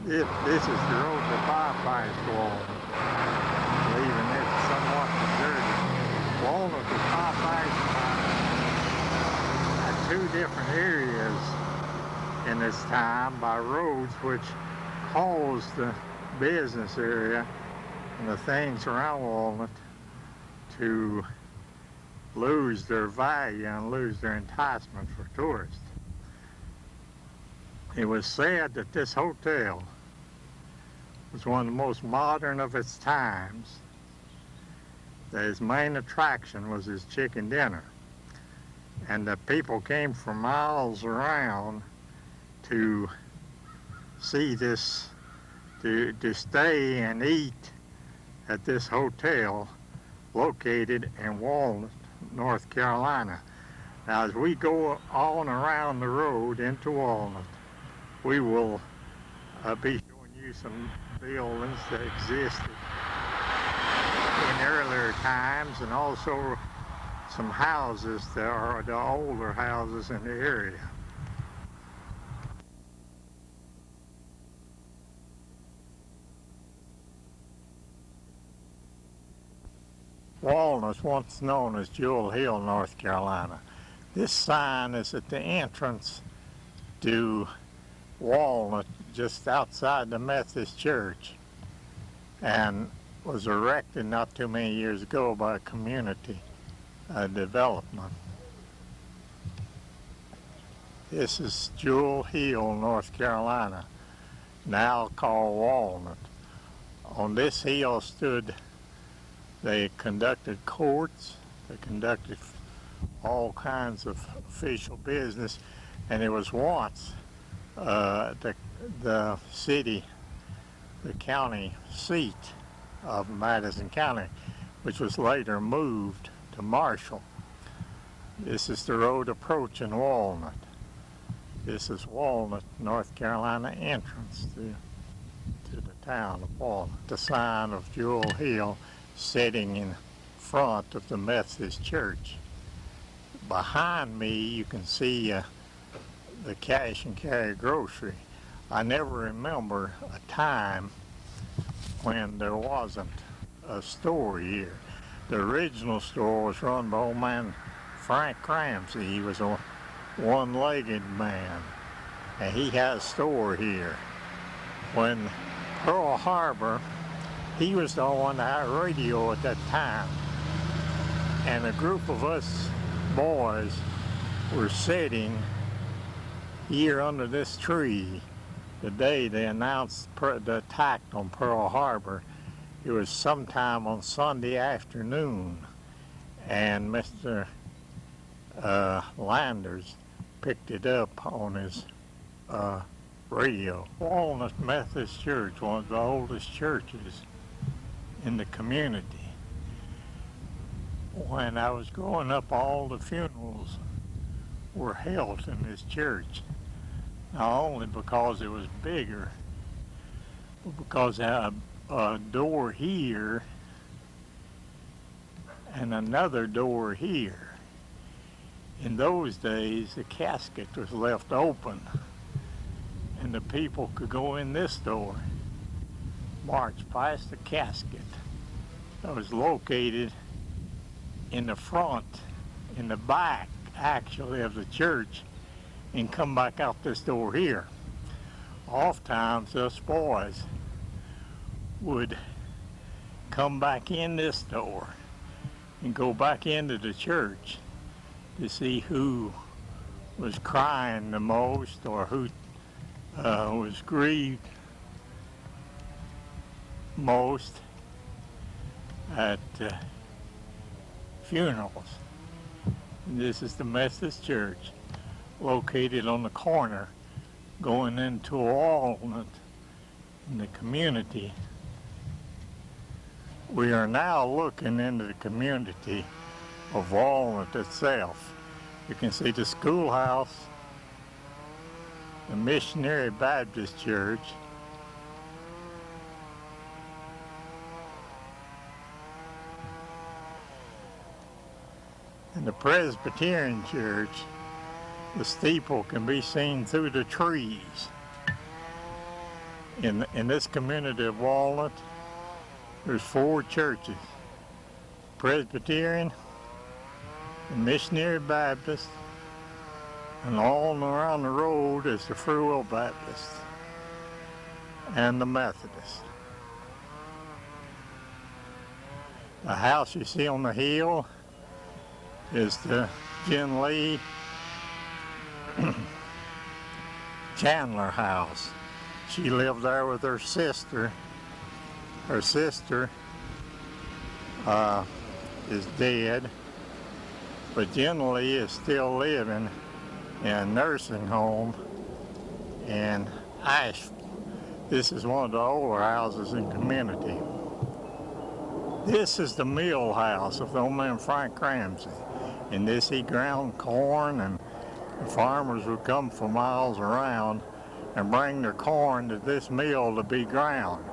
This is the road to bypass Walnut, leaving it somewhat deserted. Walnut was bypassed by two different areas in this time by roads which caused the business area and the things around Walnut to lose their value and lose their enticement for tourists. It was said that this hotel was one of the most modern of its times, that his main attraction was his chicken dinner, and that people came from miles around to see this, to stay and eat at this hotel located in Walnut, North Carolina. Now, as we go on around the road into Walnut, we will be showing you some buildings that existed in earlier times, and also some houses that are the older houses in the area. Walnut was once known as Jewel Hill, North Carolina. This sign is at the entrance to Walnut, just outside the Methodist Church, and was erected not too many years ago by community development. This is Jewel Hill, North Carolina, now called Walnut. On this hill they conducted courts, they conducted all kinds of official business, and it was once the city, the county seat of Madison County, which was later moved to Marshall. This is the road approaching Walnut. This is Walnut, North Carolina entrance to the town of Walnut. The sign of Jewel Hill sitting in front of the Methodist Church. Behind me you can see the cash and carry grocery. I never remember a time when there wasn't a store here. The original store was run by old man Frank Ramsey. He was a one-legged man, and he had a store here. When Pearl Harbor, he was the one that had radio at that time, and a group of us boys were sitting here under this tree the day they announced the attack on Pearl Harbor. It was sometime on Sunday afternoon, and Mr. Landers picked it up on his radio. Walnut Methodist Church, one of the oldest churches in the community. When I was growing up, all the funerals were held in this church. Not only because it was bigger, but because it had a door here and another door here. In those days, the casket was left open, and the people could go in this door, march past the casket that was located in the front, in the back, actually, of the church, and come back out this door here. Oftentimes, us boys would come back in this door and go back into the church to see who was crying the most, or who was grieved most at funerals. And this is the Methodist Church, located on the corner going into Walnut in the community. We are now looking into the community of Walnut itself. You can see the schoolhouse, the Missionary Baptist Church, and the Presbyterian Church. The steeple can be seen through the trees. In this community of Walnut, there's 4 churches: Presbyterian, the Missionary Baptist, and all around the road is the Free Will Baptist and the Methodist. The house you see on the hill is the Jen Lee Chandler house. She lived there with her sister. Her sister is dead, but Jen Lee is still living in a nursing home in Asheville. This is one of the older houses in the community. This is the mill house of the old man Frank Ramsey. In this he ground corn, and the farmers would come from miles around and bring their corn to this mill to be ground.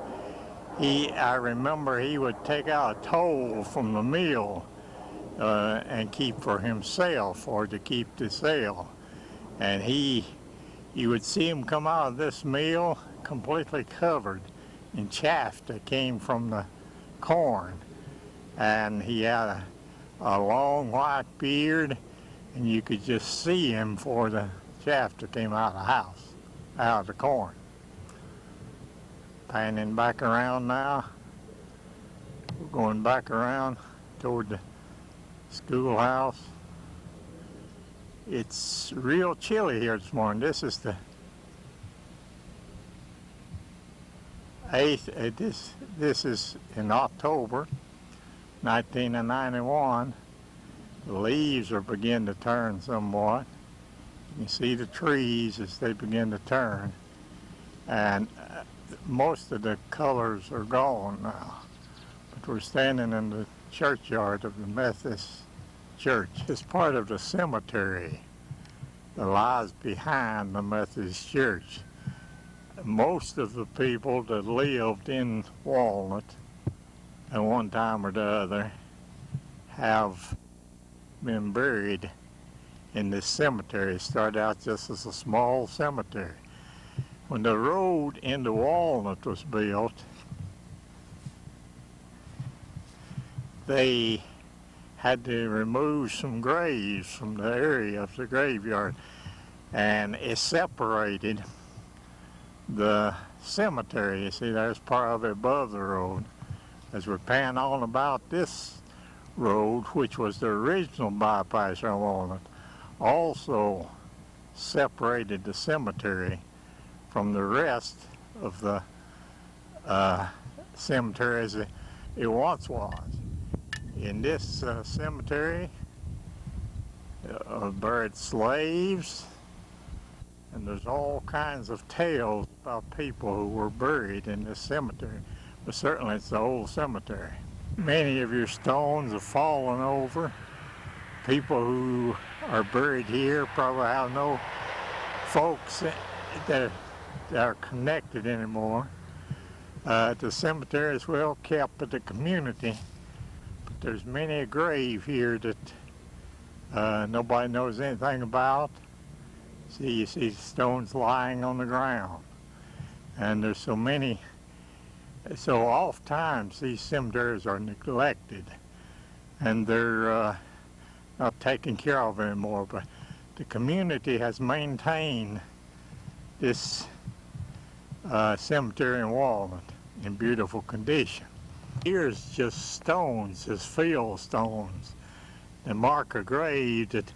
I remember he would take out a toll from the mill and keep for himself or to keep to sale. And you would see him come out of this mill completely covered in chaff that came from the corn. And he had a long white beard, and you could just see him for the chaff that came out of the house, out of the corn. Panning back around now. We're going back around toward the schoolhouse. It's real chilly here this morning. This is the 8th, this is in October 1991. The leaves are beginning to turn somewhat. You see the trees as they begin to turn, and most of the colors are gone now. But we're standing in the churchyard of the Methodist Church. It's part of the cemetery that lies behind the Methodist Church. Most of the people that lived in Walnut at one time or the other have been buried in this cemetery. It started out just as a small cemetery. When the road into Walnut was built, they had to remove some graves from the area of the graveyard, and it separated the cemetery. You see, there's part of it above the road. As we pan on about this road, which was the original bypass on Walnut, also separated the cemetery from the rest of the cemetery as it once was. In this cemetery buried slaves, and there's all kinds of tales about people who were buried in this cemetery, but certainly it's the old cemetery. Many of your stones have fallen over. People who are buried here probably have no folks that are connected anymore. The cemetery is well kept by the community, but there's many a grave here that nobody knows anything about. See, you see stones lying on the ground, and there's so many. So oftentimes these cemeteries are neglected, and they're not taken care of anymore. But the community has maintained this cemetery in Walnut in beautiful condition. Here's just stones, just field stones, that mark a grave that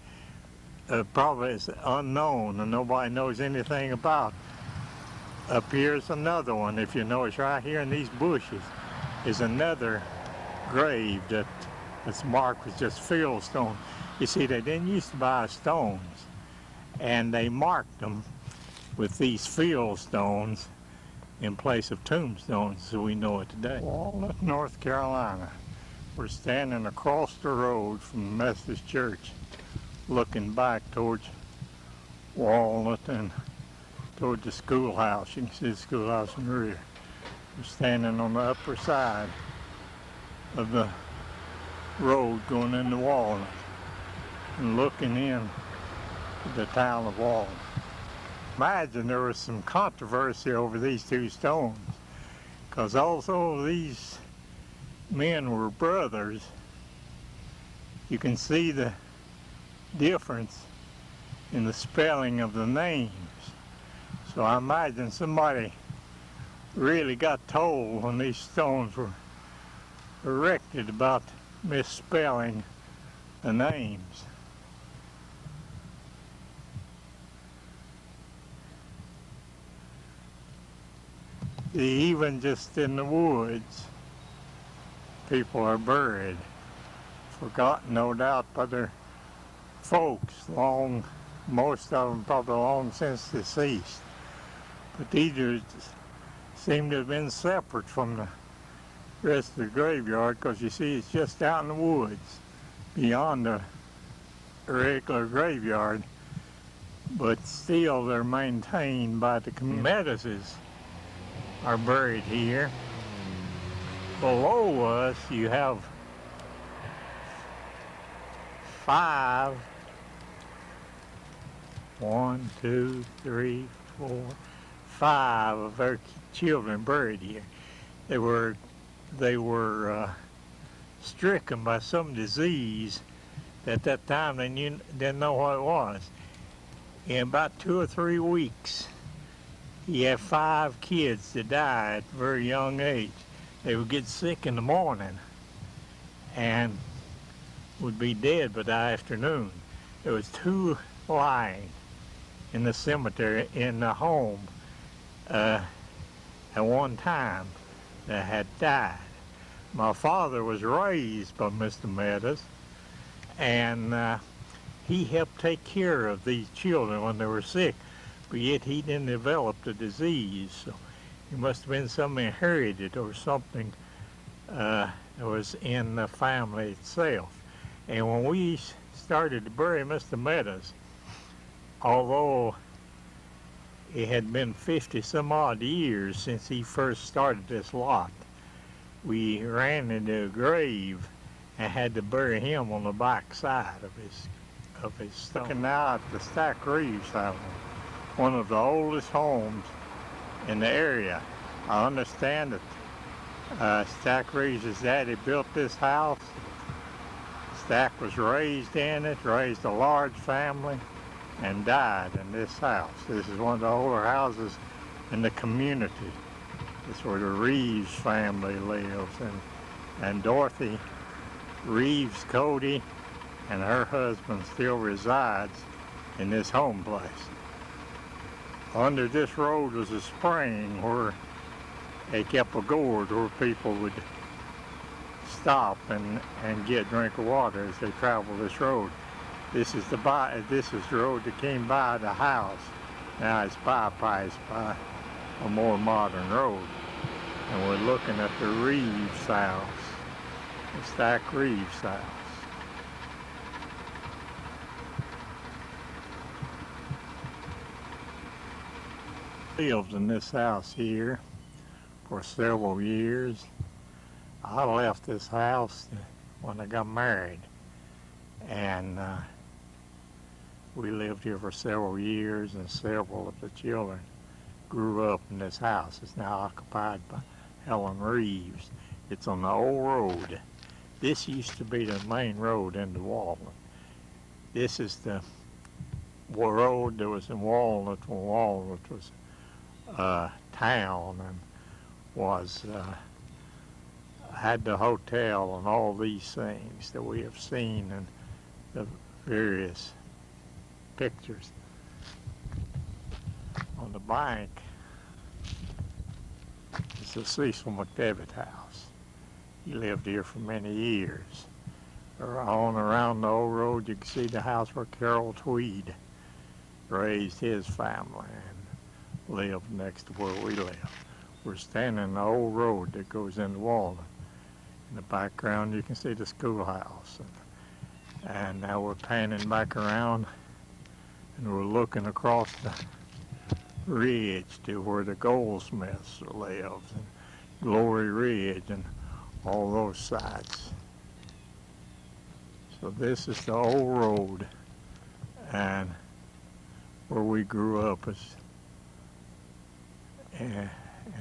probably is unknown and nobody knows anything about. Up here's another one. If you notice, right here in these bushes is another grave that's marked with just field stones. You see, they didn't used to buy stones, and they marked them with these field stones in place of tombstones, so we know it today. Walnut, North Carolina. We're standing across the road from the Methodist Church, looking back towards Walnut and toward the schoolhouse. You can see the schoolhouse in the rear. We're standing on the upper side of the road going into Walnut and looking in to the town of Walnut. Imagine there was some controversy over these two stones, because although these men were brothers, you can see the difference in the spelling of the names. So I imagine somebody really got told when these stones were erected about misspelling the names. Even just in the woods, people are buried, forgotten no doubt by their folks, most of them probably long since deceased. But these seem to have been separate from the rest of the graveyard, because you see it's just out in the woods beyond the regular graveyard, but still they're maintained by the community. Meadows are buried here. Below us you have 5, 1, 2, 3, 4, 5 of their children buried here. They were stricken by some disease. At that time they didn't know what it was. In about 2 or 3 weeks, he had 5 kids that died at a very young age. They would get sick in the morning and would be dead by the afternoon. There was 2 lying in the cemetery in the home at one time that had died. My father was raised by Mr. Meadows, and he helped take care of these children when they were sick, but yet he didn't develop the disease. So it must have been something inherited or something that was in the family itself. And when we started to bury Mr. Meadows, although it had been 50 some odd years since he first started this lot, we ran into a grave and had to bury him on the back side of his stone. Looking now at the Stack Reeves house, one of the oldest homes in the area. I understand that Stack Reeves' daddy built this house. Stack was raised in it, raised a large family, and died in this house. This is one of the older houses in the community. This is where the Reeves family lives, and Dorothy Reeves Cody and her husband still resides in this home place. Under this road was a spring where they kept a gorge where people would stop and get a drink of water as they traveled this road. This is the road that came by the house. Now it's bypassed by a more modern road. And we're looking at the Reeves house, the Stack Reeves house. Lived in this house here for several years. I left this house when I got married, and we lived here for several years, and several of the children grew up in this house. It's now occupied by Helen Reeves. It's on the old road. This used to be the main road into Walnut. This is the road that was in Walnut when Walnut was a town and had the hotel and all these things that we have seen in the various pictures. On the bank is the Cecil McDevitt house. He lived here for many years. Around the old road you can see the house where Carol Tweed raised his family and lived next to where we live. We're standing on the old road that goes into Walnut. In the background you can see the schoolhouse. And now we're panning back around and we're looking across the ridge to where the Goldsmiths lived, and Glory Ridge and all those sites. So this is the old road, and where we grew up is in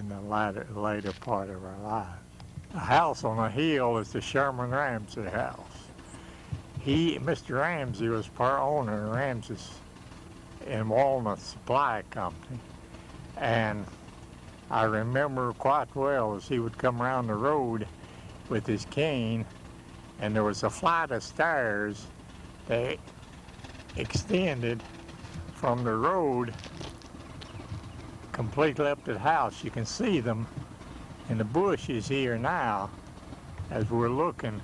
the later part of our lives. The house on the hill is the Sherman Ramsey house. Mr. Ramsey was part owner of Ramsey's in Walnut Supply Company, and I remember quite well as he would come around the road with his cane, and there was a flight of stairs that extended from the road completely up to the house. You can see them in the bushes here now as we're looking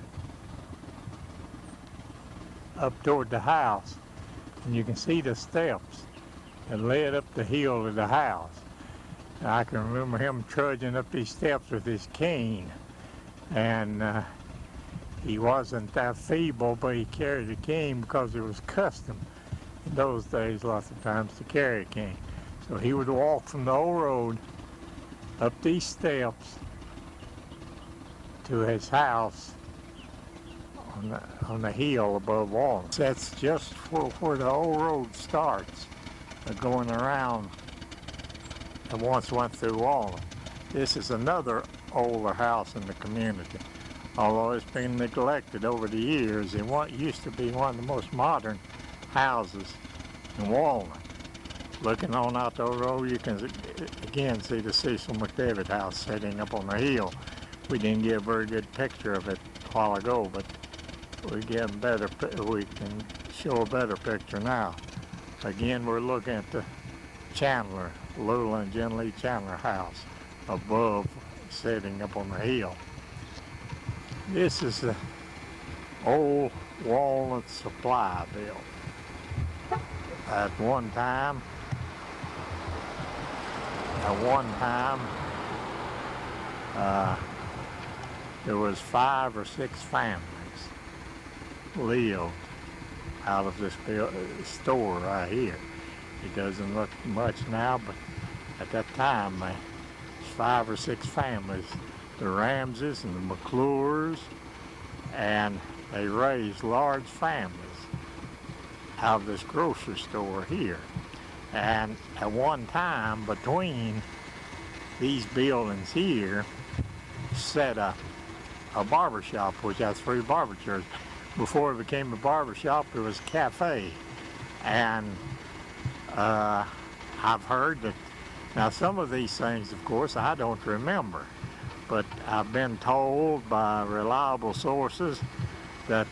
up toward the house, and you can see the steps that led up the hill to the house. And I can remember him trudging up these steps with his cane, and he wasn't that feeble, but he carried a cane because it was custom in those days lots of times to carry a cane. So he would walk from the old road up these steps to his house on the hill above Walnut. That's just where the old road starts, going around and once went through Walnut. This is another older house in the community. Although it's been neglected over the years, it used to be one of the most modern houses in Walnut. Looking on out the road, you can again see the Cecil McDavid house sitting up on the hill. We didn't get a very good picture of it a while ago, but we can show a better picture now. Again, we're looking at the Chandler, Lula and Jen Lee Chandler house above, sitting up on the hill. This is the old Walnut supply building. At one time, there was 5 or 6 families lived out of this store right here. It doesn't look much now, but at that time, there's 5 or 6 families, the Ramses and the McClures, and they raised large families out of this grocery store here. And at one time, between these buildings here, set a barber shop, which has 3 barber chairs. Before it became a barber shop, it was a cafe. And I've heard that, now some of these things, of course, I don't remember, but I've been told by reliable sources that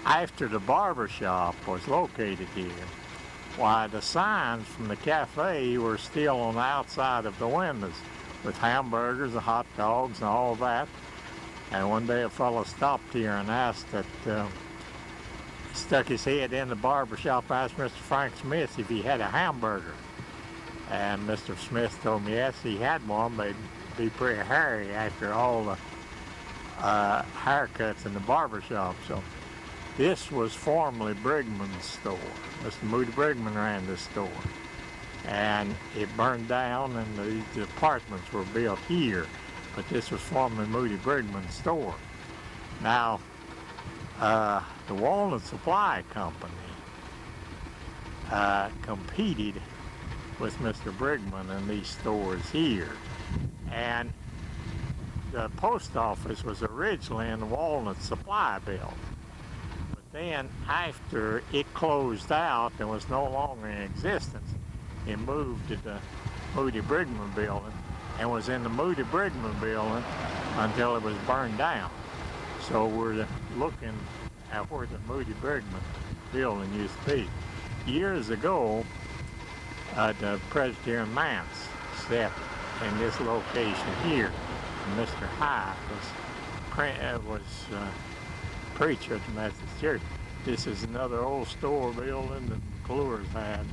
after the barber shop was located here, why the signs from the cafe were still on the outside of the windows with hamburgers and hot dogs and all that. And one day a fellow stopped here and asked that, stuck his head in the barber shop, asked Mr. Frank Smith if he had a hamburger. And Mr. Smith told me yes, he had one, but it'd be pretty hairy after all the haircuts in the barber shop. So this was formerly Brigman's store. Mr. Moody Brigman ran this store. And it burned down and the apartments were built here. But this was formerly Moody Brigman's store. Now, the Walnut Supply Company competed with Mr. Brigman in these stores here. And the post office was originally in the Walnut Supply building. But then after it closed out and was no longer in existence, it moved to the Moody Brigman building and was in the Moody Brigman building until it was burned down. So we're looking at where the Moody Brigman building used to be. Years ago, the Presbyterian Manse sat in this location here. And Mr. Hyatt was preacher at the Methodist Church. This is another old store building that McClure's had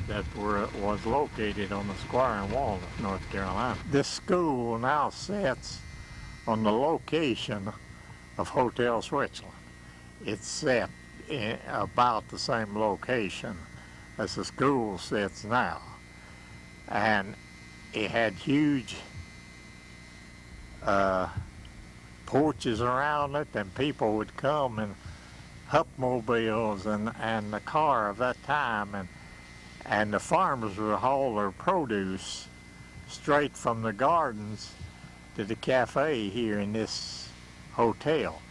that was located on the square in Walnut, North Carolina. This school now sits on the location of Hotel Switzerland. It's set in about the same location as the school sits now. And it had huge porches around it, and people would come in Hupmobiles and the car of that time, and the farmers would haul their produce straight from the gardens to the cafe here in this hotel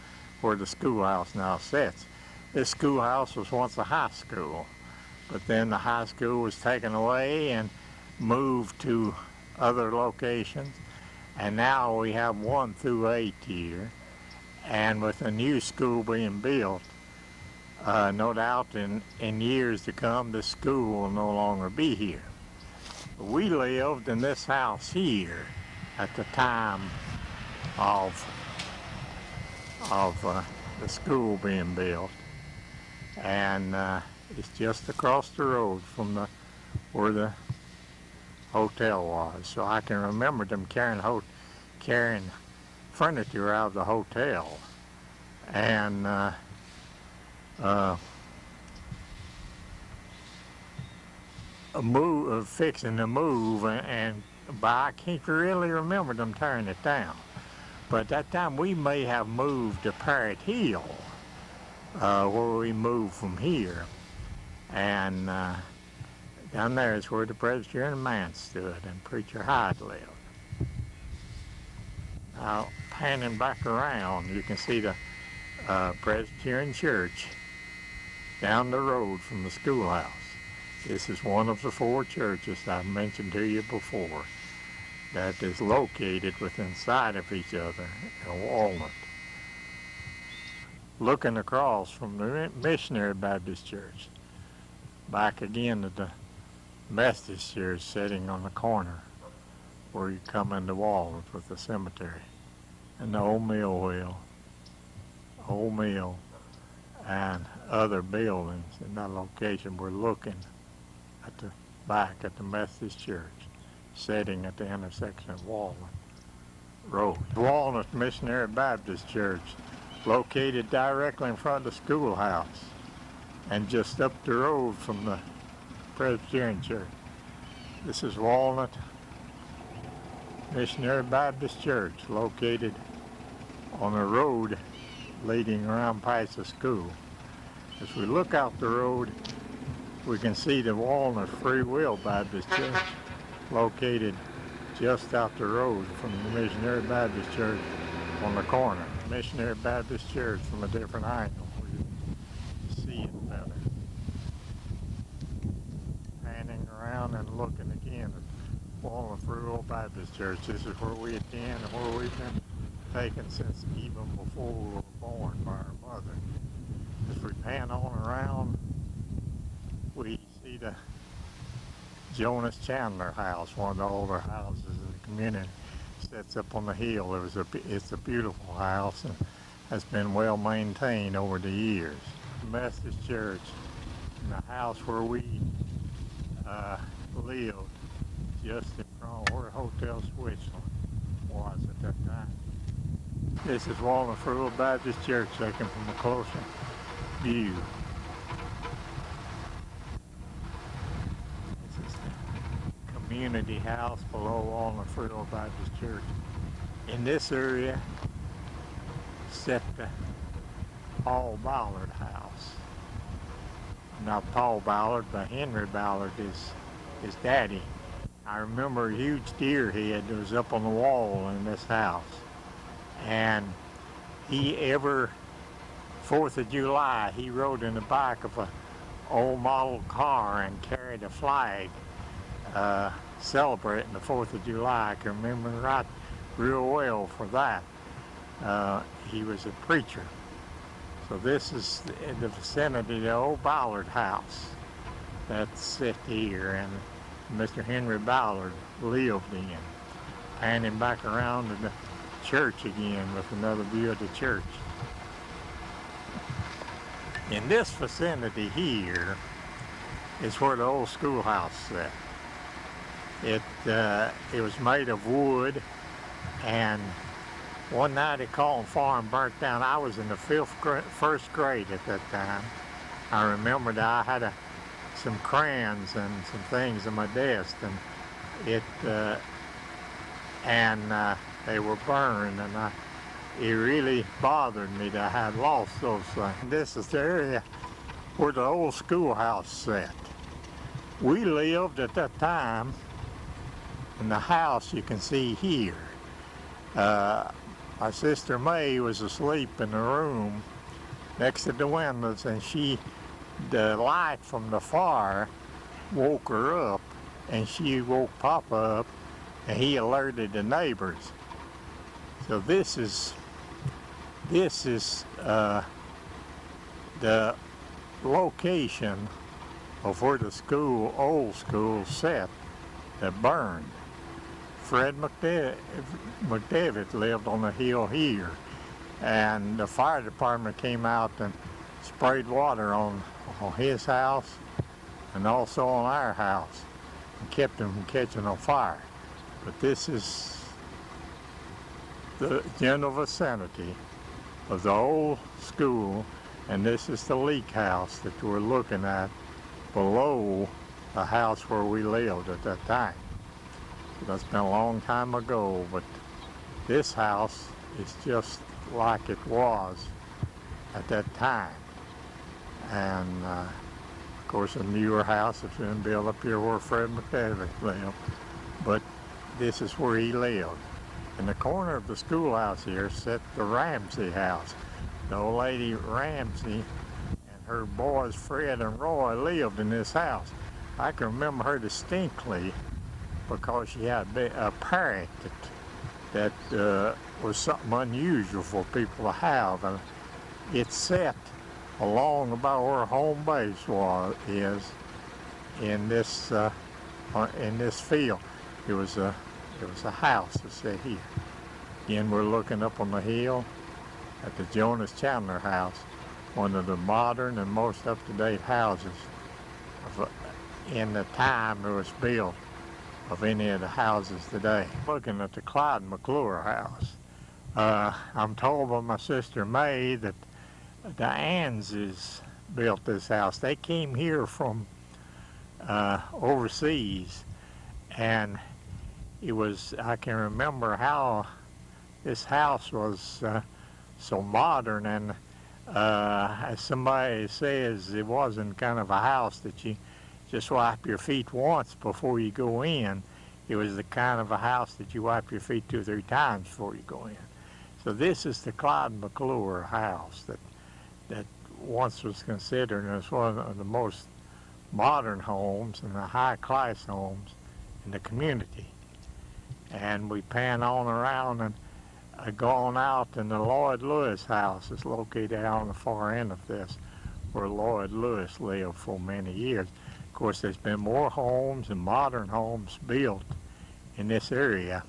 where the schoolhouse now sits. This schoolhouse was once a high school, but then the high school was taken away and moved to other locations, and now we have 1 through 8 here. And with a new school being built, no doubt in years to come this school will no longer be here. We lived in this house here at the time of the school being built, and it's just across the road from where the hotel was. So I can remember them carrying furniture out of the hotel, and fixing to move, but I can't really remember them tearing it down. But at that time we may have moved to Parrot Hill, where we moved from here, and down there is where the Presbyterian man stood and Preacher Hyde lived. Now, panning back around, you can see the Presbyterian church down the road from the schoolhouse. This is one of the 4 churches I've mentioned to you before that is located within sight of each other in Walnut. Looking across from the Missionary Baptist Church, back again to the Methodist Church sitting on the corner where you come into Walnut with the cemetery and the old mill, and other buildings in that location. We're looking at the back at the Methodist Church sitting at the intersection of Walnut Road. Walnut Missionary Baptist Church, located directly in front of the schoolhouse and just up the road from the Presbyterian Church. This is Walnut Missionary Baptist Church, located on a road leading around past the school. As we look out the road, we can see the Walnut Free Will Baptist Church, located just out the road from the Missionary Baptist Church on the corner. Missionary Baptist Church from a different angle where you can see it better. Panning around and looking again at Walnut Free Will Baptist Church. This is where we attend and where we've been taken since even before we were born by our mother. As we pan on around, we see the Jonas Chandler house, one of the older houses in the community. Sits up on the hill. It's a beautiful house and has been well maintained over the years. Methodist Church, and the house where we lived, just in front of where Hotel Switzerland was at that time. This is Walnut Free Will Baptist Church, taken from a closer view. This is the community house below Walnut Free Will Baptist Church. In this area sat the Paul Ballard house. Not Paul Ballard, but Henry Ballard is his daddy. I remember a huge deer head that was up on the wall in this house. And he every 4th of July, he rode in the back of an old model car and carried a flag celebrating the 4th of July. I can remember right real well for that. He was a preacher. So this is in the vicinity of the old Ballard house that's set here, and Mr. Henry Ballard lived in. Panning back around to the church again with another view of the church. In this vicinity here is where the old schoolhouse sat. It was made of wood, and one night it caught on fire and burnt down. I was in the first grade at that time. I remember that I had some crayons and some things in my desk, and they were burned, and it really bothered me that I had lost those things. This is the area where the old schoolhouse sat. We lived at that time in the house you can see here. My sister May was asleep in the room next to the windows, and the light from the fire woke her up, and she woke Papa up, and he alerted the neighbors. So this is the location of where the old school set that burned. Fred McDavid lived on the hill here, and the fire department came out and sprayed water on his house and also on our house and kept them from catching on fire. But this is the general vicinity of the old school, and this is the leak house that we're looking at below the house where we lived at that time. That's been a long time ago, but this house is just like it was at that time. And of course a newer house has been built up here where Fred McDavid lived, but this is where he lived. In the corner of the schoolhouse here sat the Ramsey house. The old lady Ramsey and her boys Fred and Roy lived in this house. I can remember her distinctly because she had a parrot that was something unusual for people to have. And it sat along about where home base is in this field. It was a house that sat here. Again, we're looking up on the hill at the Jonas Chandler house, one of the modern and most up-to-date houses in the time it was built of any of the houses today. Looking at the Clyde McClure house. I'm told by my sister May that the Anses built this house. They came here from overseas, and I can remember how this house was so modern, and as somebody says, it wasn't kind of a house that you just wipe your feet once before you go in. It was the kind of a house that you wipe your feet 2 or 3 times before you go in. So this is the Clyde McClure house that once was considered as one of the most modern homes and the high-class homes in the community. And we pan on around and gone out, and the Lloyd Lewis house is located out on the far end of this, where Lloyd Lewis lived for many years. Of course, there's been more homes and modern homes built in this area,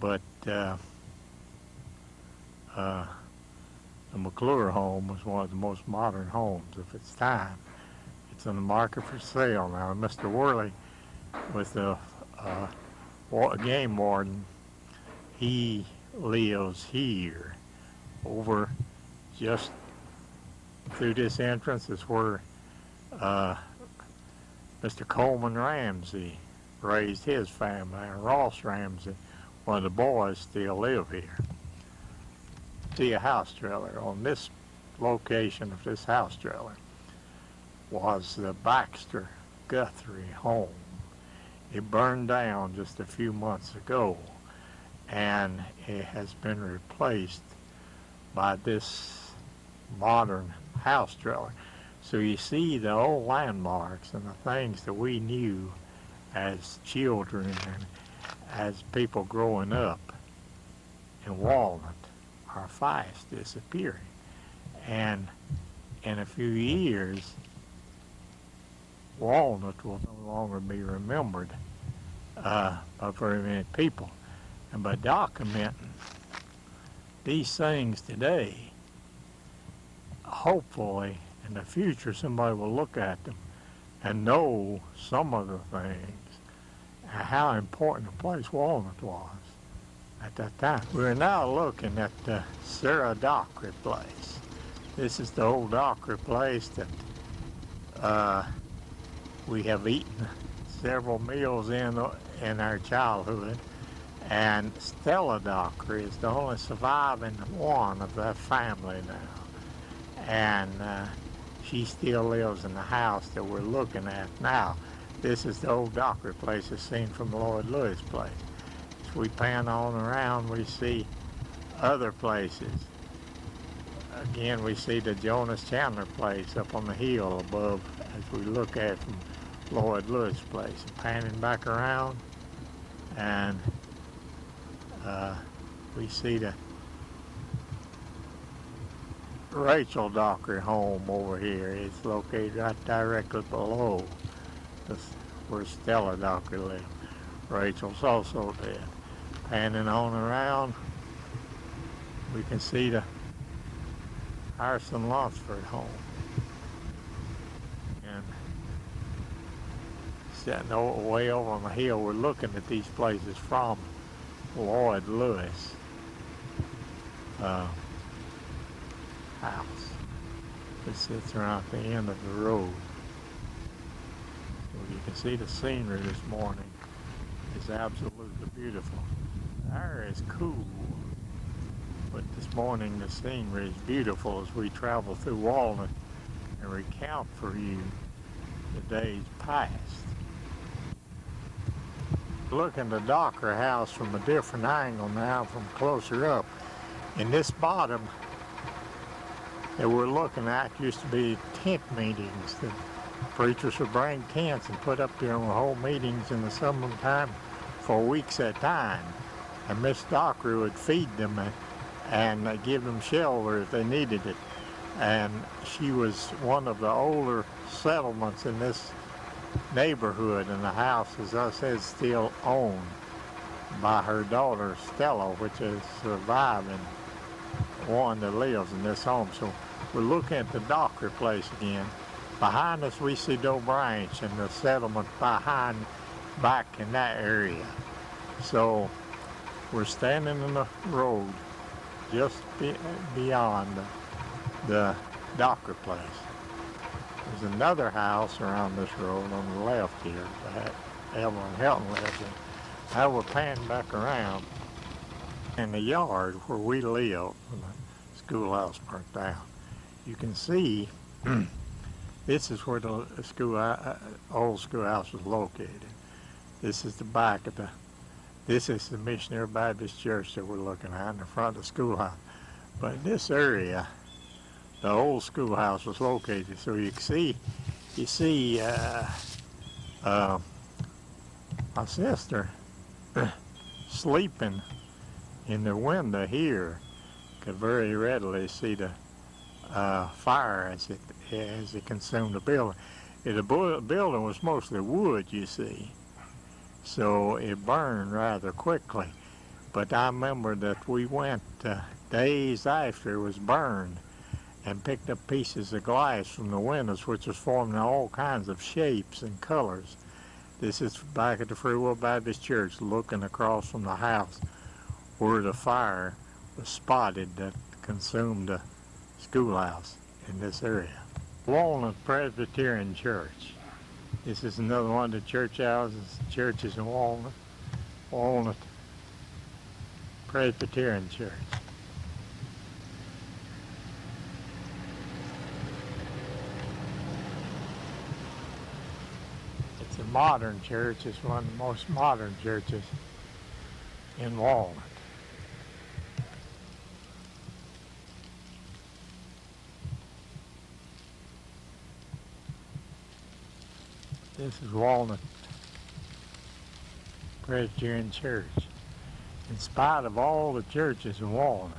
but the McClure home was one of the most modern homes of its time. It's on the market for sale now. Mr. Worley, with the game warden, he lives here. Over just through this entrance is where Mr. Coleman Ramsey raised his family, and Ross Ramsey, one of the boys, still live here. See a house trailer. On this location of this house trailer was the Baxter Guthrie home. It burned down just a few months ago, and it has been replaced by this modern house trailer. So you see the old landmarks and the things that we knew as children and as people growing up in Walnut are fast disappearing. And in a few years, Walnut will no longer be remembered by very many people. And by documenting these things today, hopefully in the future somebody will look at them and know some of the things and how important a place Walnut was at that time. We're now looking at the Sarah Dockery place. This is the old Dockery place that we have eaten several meals in our childhood, and Stella Dockery is the only surviving one of that family now, and she still lives in the house that we're looking at now. This is the old Dockery place as seen from Lloyd Lewis place. As we pan on around, we see other places. Again, we see the Jonas Chandler place up on the hill above as we look at from Lloyd Lewis place. And panning back around, and we see the Rachel Dockery home over here. It's located right directly below where Stella Dockery lived. Rachel's also dead. Panning on around, we can see the Harrison Lunsford home. And sitting way over on the hill, we're looking at these places from Lloyd Lewis house. It sits around the end of the road. So you can see the scenery this morning is absolutely beautiful. The air is cool, but this morning the scenery is beautiful as we travel through Walnut and recount for you the days past. Look in the Dockery house from a different angle now, from closer up. In this bottom that we're looking at used to be tent meetings. The preachers would bring tents and put up there and hold meetings in the summertime for weeks at a time. And Miss Dockery would feed them and give them shelter if they needed it. And she was one of the older settlements in this neighborhood, and the house, as I said, is still owned by her daughter Stella, which is surviving one that lives in this home. So we're looking at the Dockery place again. Behind us we see Doe Branch and the settlement back in that area. So we're standing in the road just beyond the Dockery place. There's another house around this road on the left here that Evelyn Helton lives in. Now we're panning back around in the yard where we live when the schoolhouse burnt down. You can see this is where the old schoolhouse was located. This is the back of this is the Missionary Baptist Church that we're looking at in the front of the schoolhouse. But in this area, the old schoolhouse was located. So you see my sister sleeping in the window here. Could very readily see the fire as it consumed the building. The building was mostly wood, you see, so it burned rather quickly. But I remember that we went days after it was burned and picked up pieces of glass from the windows, which was formed in all kinds of shapes and colors. This is back at the Free Will Baptist Church, looking across from the house where the fire was spotted that consumed the schoolhouse in this area. Walnut Presbyterian Church. This is another one of the churches in Walnut. Walnut Presbyterian Church. It's a modern church. It's one of the most modern churches in Walnut. This is Walnut Presbyterian Church. In spite of all the churches in Walnut,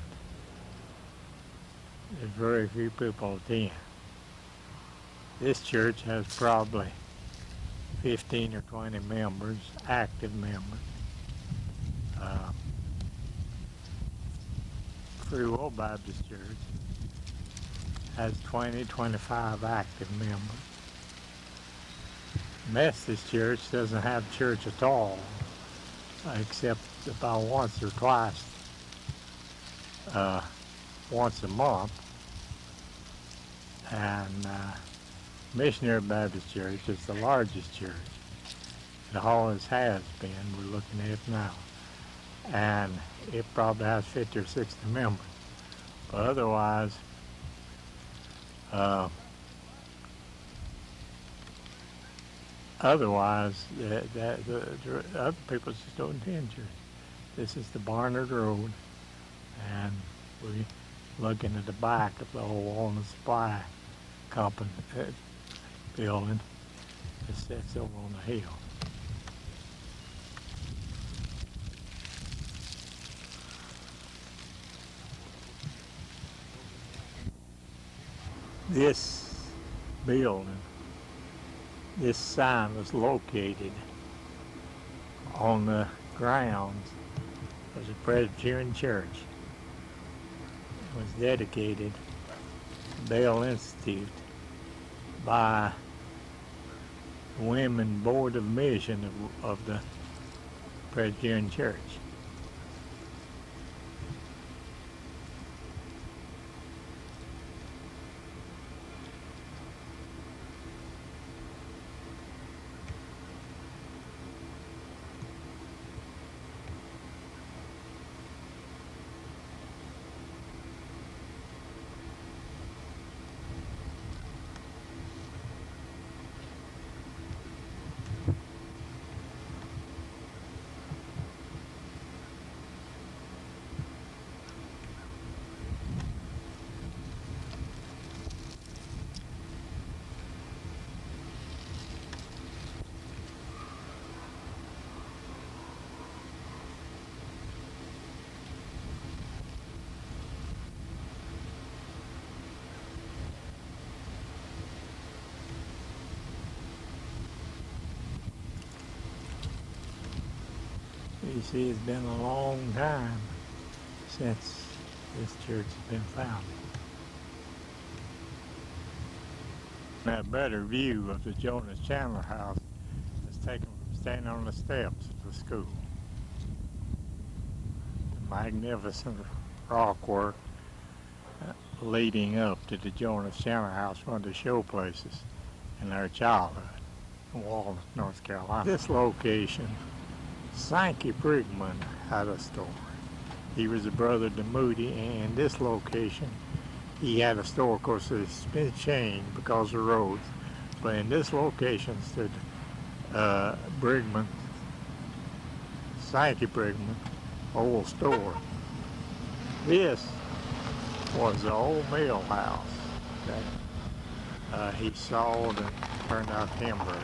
there's very few people attend. This church has probably 15 or 20 members, active members. Free Will Baptist Church has 20, 25 active members. Methodist Church doesn't have church at all, except about once or twice, once a month. And Missionary Baptist Church is the largest church. It always has been. We're looking at it now. And it probably has 50 or 60 members. But otherwise, Otherwise, the other people just don't intend to. This is the Barnard Road, and we looking at the back of the old Walnut Supply Company building. It's over on the hill. This building, this sign was located on the grounds of the Presbyterian Church. It was dedicated to Bell Institute by the Women Board of Mission of the Presbyterian Church. You see, it's been a long time since this church has been founded. A better view of the Jonas Chandler house is taken from standing on the steps of the school. The magnificent rockwork leading up to the Jonas Chandler house, one of the show places in our childhood in Walnut, North Carolina. This location, Sankey Brigman had a store. He was a brother to Moody, and this location, he had a store. Of course, it's been changed because of roads, but in this location stood Brigman, Sankey Brigman, old store. This was the old mill house that he sold and turned out timber.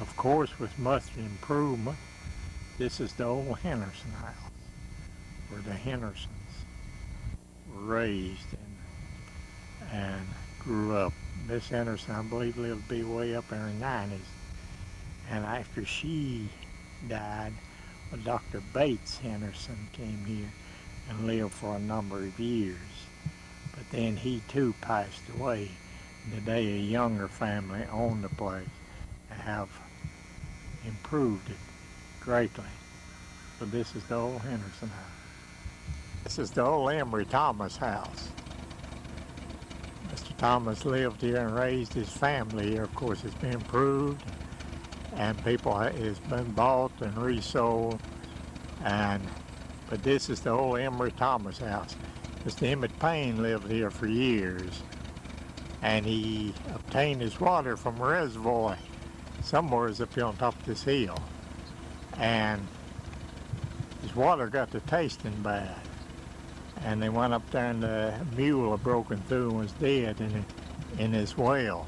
Of course, with much improvement, this is the old Henderson house, where the Hendersons were raised and grew up. Miss Henderson, I believe, lived to be way up in her 90s. And after she died, Dr. Bates Henderson came here and lived for a number of years. But then he too passed away. And today a younger family owned the place and have improved it greatly. But this is the old Henderson house. This is the old Emory Thomas house. Mr. Thomas lived here and raised his family here. Of course, it's been improved, and it's been bought and resold. But this is the old Emory Thomas house. Mr. Emmett Payne lived here for years, and he obtained his water from a reservoir somewhere up here on top of this hill. And his water got to tasting bad. And they went up there, and the mule had broken through and was dead in his well.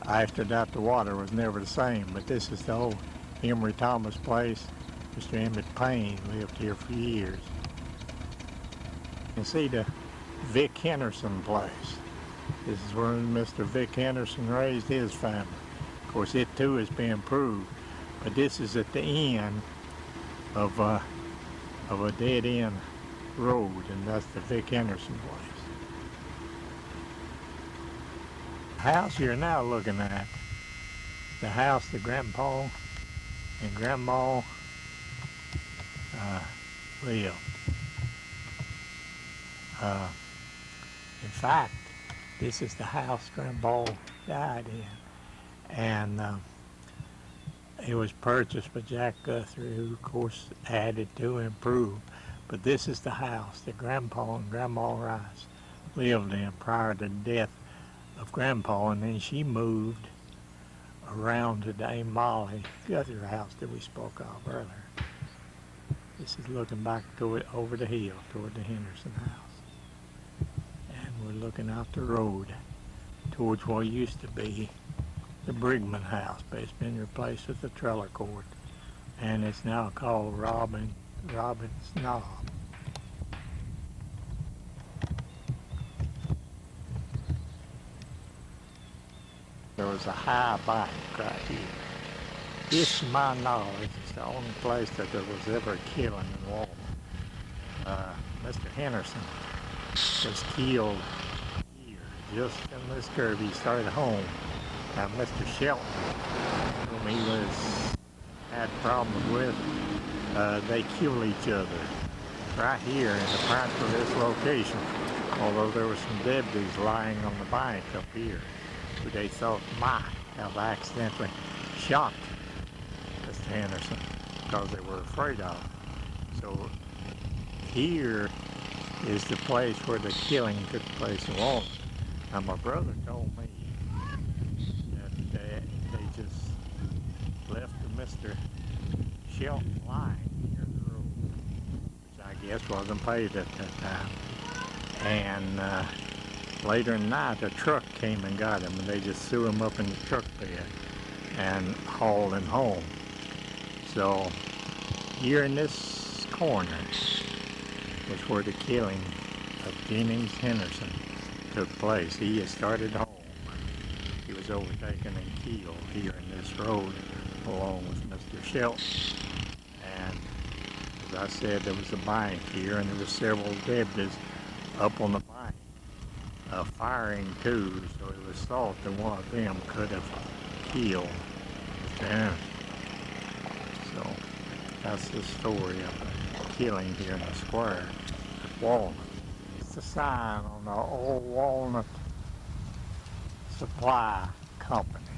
After that, the water was never the same. But this is the old Emory Thomas place. Mr. Emmett Payne lived here for years. You can see the Vic Henderson place. This is where Mr. Vic Henderson raised his family. Of course, it too has been improved, but this is at the end of a dead-end road, and that's the Vic Henderson place. The house you're now looking at, the house that Grandpa and Grandma lived. In fact, this is the house Grandpa died in. And it was purchased by Jack Guthrie, who of course added to improve. But this is the house that Grandpa and Grandma Rice lived in prior to the death of Grandpa, and then she moved around to Dame Molly, the other house that we spoke of earlier. This is looking back over the hill toward the Henderson house. And we're looking out the road towards what used to be the Brigman house, but it's been replaced with the trailer court. And it's now called Robin's Knob. There was a high bank right here. This, to my knowledge, is the only place that there was ever a killing in Walnut. Mr. Henderson was killed here, just in this curve. He started home. Now, Mr. Shelton, whom he had problems with, they kill each other right here in the front of this location. Although there were some debris lying on the bank up here, who they thought might have accidentally shot Mr. Henderson because they were afraid of him. So here is the place where the killing took place in Walnut. Now my brother told me that they just left Mr. Shelton lying near the road, which I guess wasn't paved at that time. And later in the night, a truck came and got him, and they just threw him up in the truck bed and hauled him home. So here in this corner was where the killing of Jennings Henderson took place. He had started home. He was overtaken and killed here in this road along with Mr. Shelton. And as I said, there was a bank here, and there were several debris up on the bank. Firing too, so it was thought that one of them could have killed Mr. Henderson. So that's the story of the killing here in the square at Walnut. It's a sign on the old Walnut Supply Company.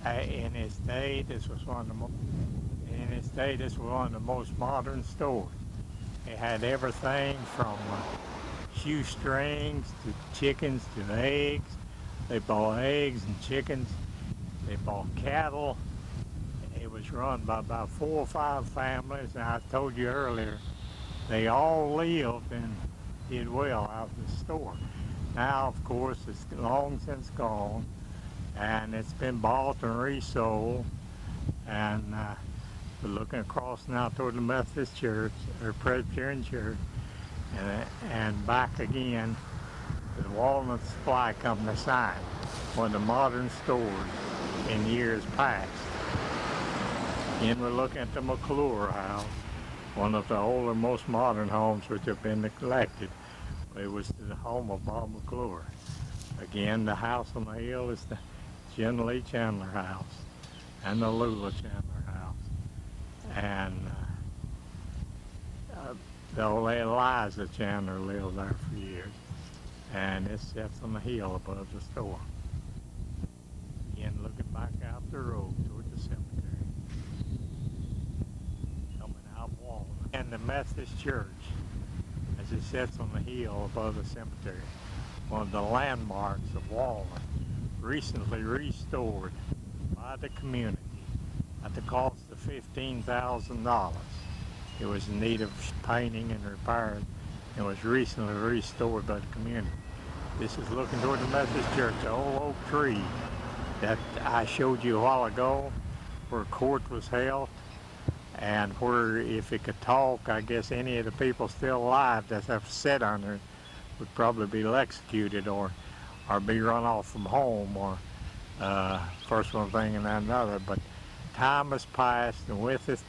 In its day, this was one of the most modern stores. It had everything from shoestrings to chickens to eggs. They bought eggs and chickens. They bought cattle. It was run by about 4 or 5 families, and I told you earlier, they all lived and did well out of the store. Now, of course, it's long since gone, and it's been bought and resold. And we're looking across now toward the Methodist Church, or Presbyterian Church, and back again to the Walnut Supply Company sign, one of the modern stores in years past. Again, we're looking at the McClure house, one of the older, most modern homes which have been neglected. It was the home of Bob McClure. Again, the house on the hill is the Jen Lee Chandler house and the Lula Chandler house. And the old Eliza Chandler lived there for years. And it sits on the hill above the store. Again, looking back out the road toward the cemetery. Coming out Walnut. And the Methodist Church, as it sits on the hill above the cemetery. One of the landmarks of Walnut, recently restored by the community at the cost of $15,000. It was in need of painting and repairs, and was recently restored by the community. This is looking toward the Methodist Church, the old oak tree that I showed you a while ago, where court was held, and where if it could talk, I guess any of the people still alive that have sat under it would probably be executed or be run off from home, or first one thing and then another. But time has passed, and with it